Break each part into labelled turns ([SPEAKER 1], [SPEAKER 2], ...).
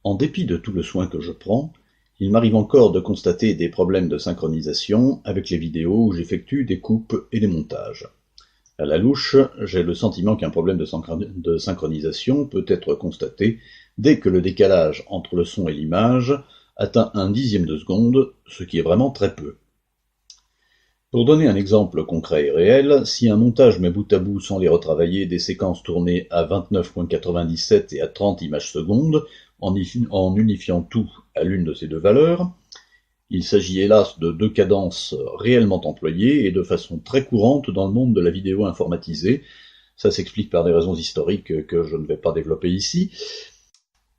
[SPEAKER 1] En dépit de tout le soin que je prends, il m'arrive encore de constater des problèmes de synchronisation avec les vidéos où j'effectue des coupes et des montages. À la louche, j'ai le sentiment qu'un problème de synchronisation peut être constaté dès que le décalage entre le son et l'image atteint 1/10 de seconde, ce qui est vraiment très peu. Pour donner un exemple concret et réel, si un montage met bout à bout sans les retravailler des séquences tournées à 29.97 et à 30 images secondes, en unifiant tout à l'une de ces deux valeurs, il s'agit hélas de deux cadences réellement employées et de façon très courante dans le monde de la vidéo informatisée. Ça s'explique par des raisons historiques que je ne vais pas développer ici.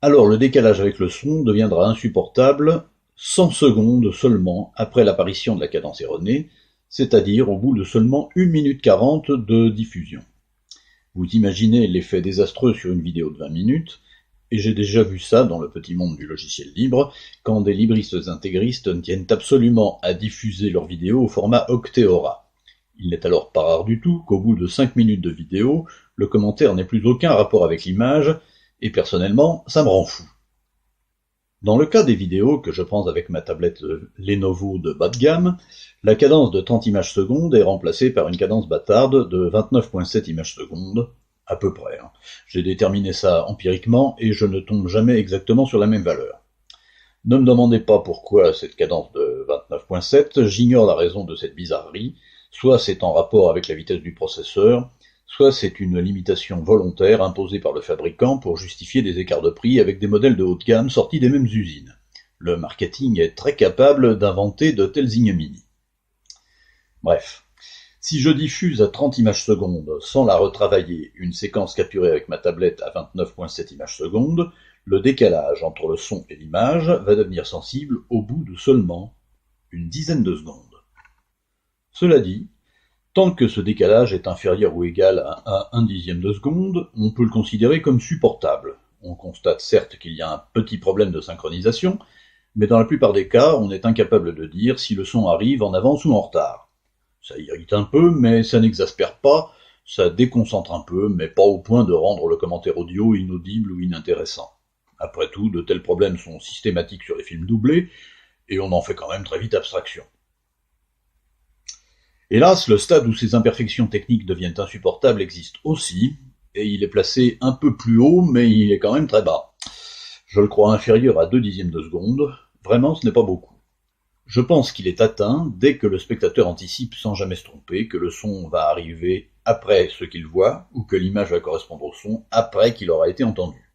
[SPEAKER 1] Alors le décalage avec le son deviendra insupportable 100 secondes seulement après l'apparition de la cadence erronée, c'est-à-dire au bout de seulement 1 minute 40 de diffusion. Vous imaginez l'effet désastreux sur une vidéo de 20 minutes, et j'ai déjà vu ça dans le petit monde du logiciel libre, quand des libristes intégristes tiennent absolument à diffuser leurs vidéos au format Octeaura. Il n'est alors pas rare du tout qu'au bout de 5 minutes de vidéo, le commentaire n'ait plus aucun rapport avec l'image, et personnellement, ça me rend fou. Dans le cas des vidéos que je prends avec ma tablette Lenovo de bas de gamme, la cadence de 30 images secondes est remplacée par une cadence bâtarde de 29.7 images secondes, à peu près. J'ai déterminé ça empiriquement et je ne tombe jamais exactement sur la même valeur. Ne me demandez pas pourquoi cette cadence de 29.7, j'ignore la raison de cette bizarrerie, soit c'est en rapport avec la vitesse du processeur, soit c'est une limitation volontaire imposée par le fabricant pour justifier des écarts de prix avec des modèles de haut de gamme sortis des mêmes usines. Le marketing est très capable d'inventer de telles ignominies. Bref, si je diffuse à 30 images secondes sans la retravailler une séquence capturée avec ma tablette à 29.7 images secondes, le décalage entre le son et l'image va devenir sensible au bout de seulement une dizaine de secondes. Cela dit, tant que ce décalage est inférieur ou égal à 1/10 de seconde, on peut le considérer comme supportable. On constate certes qu'il y a un petit problème de synchronisation, mais dans la plupart des cas, on est incapable de dire si le son arrive en avance ou en retard. Ça irrite un peu, mais ça n'exaspère pas, ça déconcentre un peu, mais pas au point de rendre le commentaire audio inaudible ou inintéressant. Après tout, de tels problèmes sont systématiques sur les films doublés, et on en fait quand même très vite abstraction. Hélas, le stade où ces imperfections techniques deviennent insupportables existe aussi, et il est placé un peu plus haut, mais il est quand même très bas. Je le crois inférieur à 0,2 de seconde, vraiment ce n'est pas beaucoup. Je pense qu'il est atteint dès que le spectateur anticipe sans jamais se tromper que le son va arriver après ce qu'il voit, ou que l'image va correspondre au son après qu'il aura été entendu.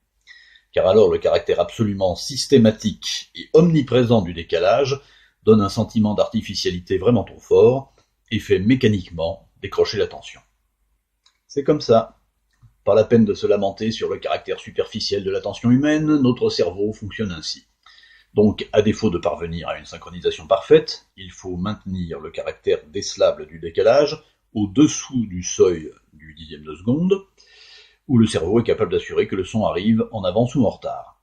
[SPEAKER 1] Car alors le caractère absolument systématique et omniprésent du décalage donne un sentiment d'artificialité vraiment trop fort, et fait mécaniquement décrocher l'attention. C'est comme ça. Pas la peine de se lamenter sur le caractère superficiel de l'attention humaine, notre cerveau fonctionne ainsi. Donc, à défaut de parvenir à une synchronisation parfaite, il faut maintenir le caractère décelable du décalage au-dessous du seuil du 10e de seconde, où le cerveau est capable d'assurer que le son arrive en avance ou en retard.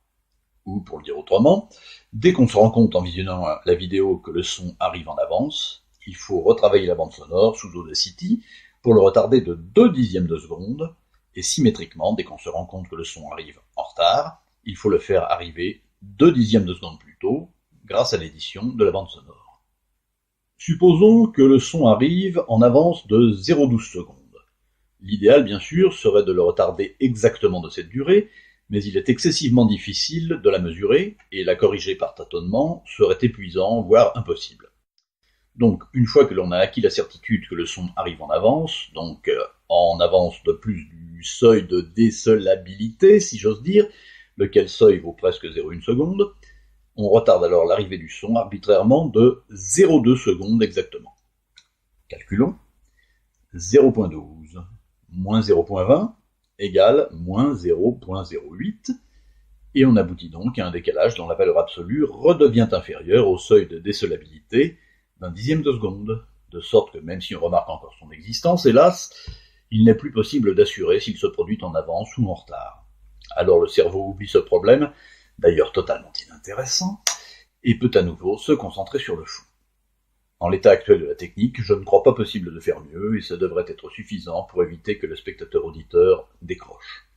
[SPEAKER 1] Ou, pour le dire autrement, dès qu'on se rend compte en visionnant la vidéo que le son arrive en avance, il faut retravailler la bande sonore sous Audacity pour le retarder de 0,2 de seconde, et symétriquement, dès qu'on se rend compte que le son arrive en retard, il faut le faire arriver 0,2 de seconde plus tôt, grâce à l'édition de la bande sonore. Supposons que le son arrive en avance de 0,12 secondes. L'idéal, bien sûr, serait de le retarder exactement de cette durée, mais il est excessivement difficile de la mesurer, et la corriger par tâtonnement serait épuisant, voire impossible. Donc, une fois que l'on a acquis la certitude que le son arrive en avance, donc en avance de plus du seuil de décelabilité, si j'ose dire, lequel seuil vaut presque 0,1 seconde, on retarde alors l'arrivée du son arbitrairement de 0,2 secondes exactement. Calculons. 0,12 moins 0,20 égale moins 0,08, et on aboutit donc à un décalage dont la valeur absolue redevient inférieure au seuil de décelabilité d'1/10 de seconde, de sorte que même si on remarque encore son existence, hélas, il n'est plus possible d'assurer s'il se produit en avance ou en retard. Alors le cerveau oublie ce problème, d'ailleurs totalement inintéressant, et peut à nouveau se concentrer sur le fond. En l'état actuel de la technique, je ne crois pas possible de faire mieux, et ça devrait être suffisant pour éviter que le spectateur-auditeur décroche.